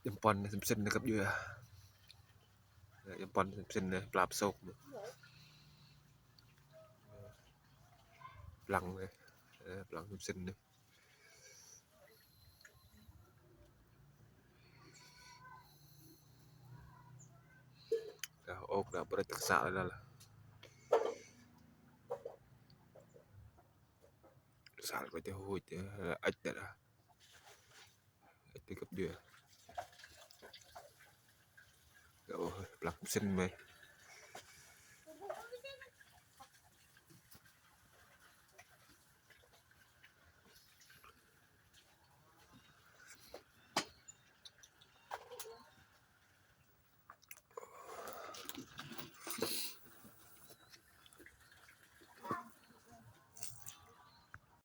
ยำปอนเส้นๆนะครับเหยื่อยำปอนเส้นๆปราบโศกปลังเลยปลังเส้นๆแล้วออกแล้วบ่ได้ตักษะแล้วล่ะสารก็จะโหยอัดเด้ออัดกับเหยื่อแล้วปลังเส้นไหม